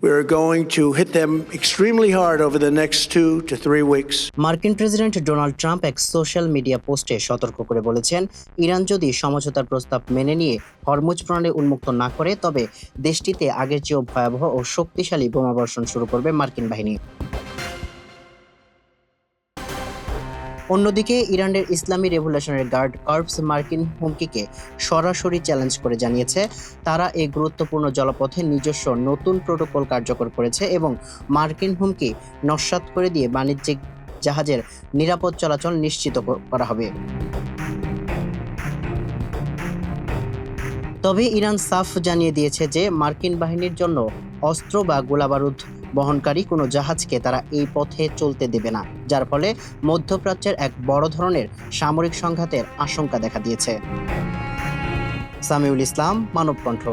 We're going to hit them extremely hard over the next 2 to 3 weeks. মার্কিন president Donald Trump এক social media পোস্টে সতর্ক করে বলেছেন, ইরান যদি সমঝোতার প্রস্তাব মেনে নিয়ে হরমুজ প্রণালী উন্মুক্ত না করে, তবে দেশটিতে আগের চেয়েও ভয়াবহ ও শক্তিশালী বোমাবর্ষণ শুরু করবে মার্কিন বাহিনী। অন্যদিকে ইরানের ইসলামী রেভলিউশনারি গার্ড কর্পস মার্কিন হুমকিকে সরাসরি চ্যালেঞ্জ করে জানিয়েছে, তারা এই গুরুত্বপূর্ণ জলপথে নিজস্ব নতুন প্রোটোকল কার্যকর করেছে এবং মার্কিন হুমকি নস্যাৎ করে দিয়ে বাণিজ্যিক জাহাজের নিরাপদ চলাচল নিশ্চিত করা হবে। তবে ইরান সাফ জানিয়ে দিয়েছে যে মার্কিন বাহিনীর জন্য অস্ত্র বা গোলাবারুদ বহনকারী কোনো জাহাজকে তারা এই পথে চলতে দেবে না, যার ফলে মধ্যপ্রাচ্যের এক বড় ধরনের সামরিক সংঘাতের আশঙ্কা দেখা দিয়েছে। সামিউল ইসলাম, মানবকণ্ঠ।